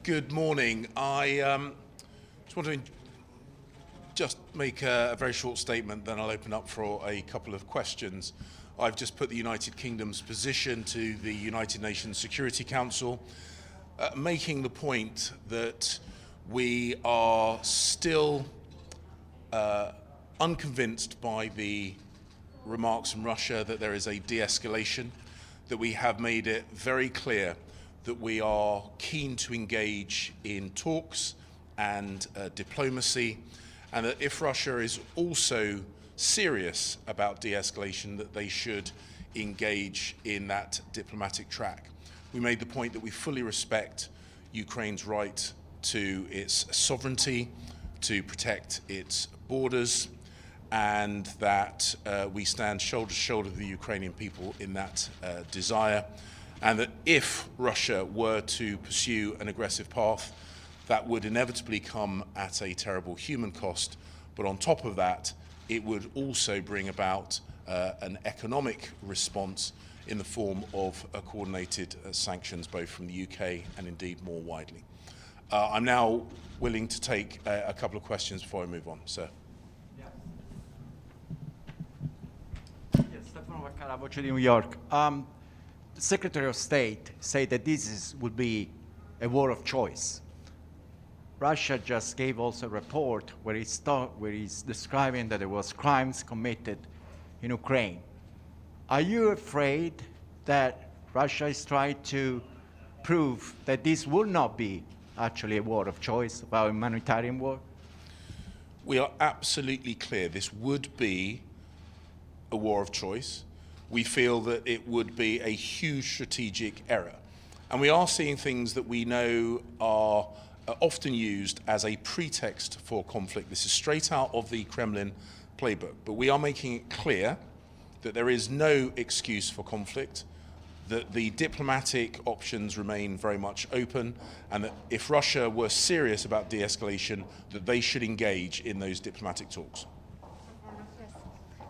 Good morning. I just want to just make a very short statement, then I'll open up for a couple of questions. I've just put the United Kingdom's position to the United Nations Security Council, making the point that we are still unconvinced by the remarks from Russia that there is a de-escalation, that we have made it very clear that we are keen to engage in talks and diplomacy, and that if Russia is also serious about de-escalation, that they should engage in that diplomatic track. We made the point that we fully respect Ukraine's right to its sovereignty, to protect its borders, and that we stand shoulder to shoulder with the Ukrainian people in that desire, and that if Russia were to pursue an aggressive path, that would inevitably come at a terrible human cost, but on top of that, it would also bring about an economic response in the form of coordinated sanctions, both from the UK and indeed more widely. I'm now willing to take a couple of questions before I move on, sir. Yes, Stefano Vaccaro, Voce di New York. The Secretary of State said that would be a war of choice. Russia just gave also a report where he's describing that there was crimes committed in Ukraine. Are you afraid that Russia is trying to prove that this will not be actually a war of choice, about a humanitarian war? We are absolutely clear this would be a war of choice. We feel that it would be a huge strategic error. And we are seeing things that we know are often used as a pretext for conflict. This is straight out of the Kremlin playbook. But we are making it clear that there is no excuse for conflict, that the diplomatic options remain very much open, and that if Russia were serious about de-escalation, that they should engage in those diplomatic talks.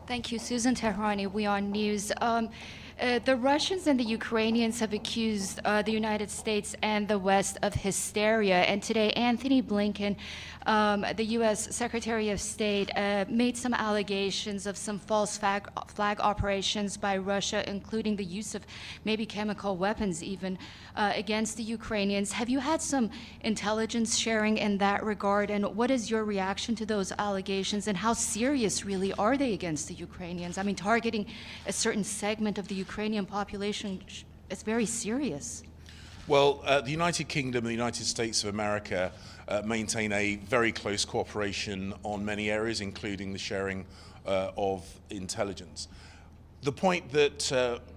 Thank you. Susan Tehrani, We On News. The Russians and the Ukrainians have accused the United States and the West of hysteria. And today, Anthony Blinken, the U.S. Secretary of State, made some allegations of some false flag operations by Russia, including the use of maybe chemical weapons even against the Ukrainians. Have you had some intelligence sharing in that regard? And what is your reaction to those allegations? And how serious really are they against the Ukrainians? I mean, targeting a certain segment of the Ukrainian population is very serious. Well, the United Kingdom and the United States of America maintain a very close cooperation on many areas, including the sharing of intelligence. The point that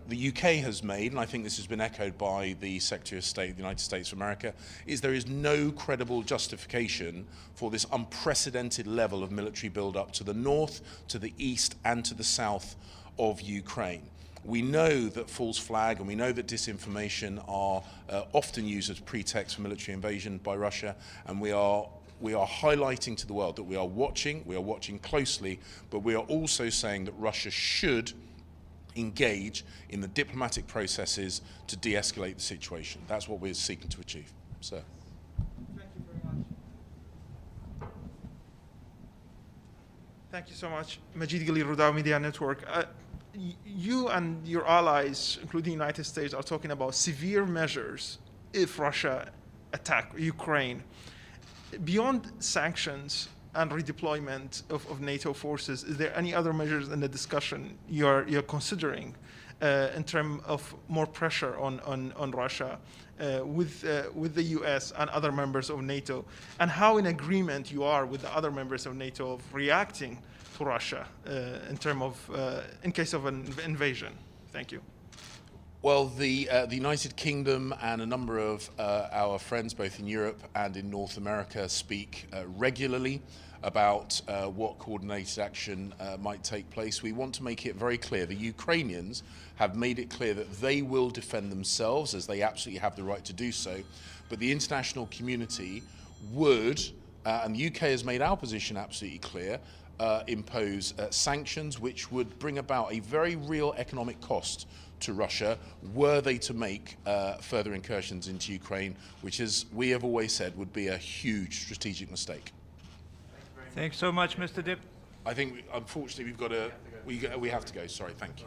the UK has made, and I think this has been echoed by the Secretary of State of the United States of America, is there is no credible justification for this unprecedented level of military build-up to the north, to the east, and to the south of Ukraine. We know that false flag and we know that disinformation are often used as pretext for military invasion by Russia, and we are highlighting to the world that we are watching closely, but we are also saying that Russia should engage in the diplomatic processes to de-escalate the situation. That's what we're seeking to achieve. Sir. Thank you very much. Thank you so much. Majid Ghali, Rudao Media Network. You and your allies, including the United States, are talking about severe measures if Russia attack Ukraine. Beyond sanctions and redeployment of NATO forces, is there any other measures in the discussion you're considering in terms of more pressure on Russia with the US and other members of NATO? And how in agreement you are with the other members of NATO of reacting to Russia in case of an invasion? Thank you. Well, the United Kingdom and a number of our friends, both in Europe and in North America, speak regularly about what coordinated action might take place. We want to make it very clear. The Ukrainians have made it clear that they will defend themselves, as they absolutely have the right to do so. But the international community would, and the UK has made our position absolutely clear, impose sanctions which would bring about a very real economic cost to Russia were they to make further incursions into Ukraine, which, as we have always said, would be a huge strategic mistake. Thanks so much, Mr. Dip. I think, unfortunately, we have to go. Sorry, thank you.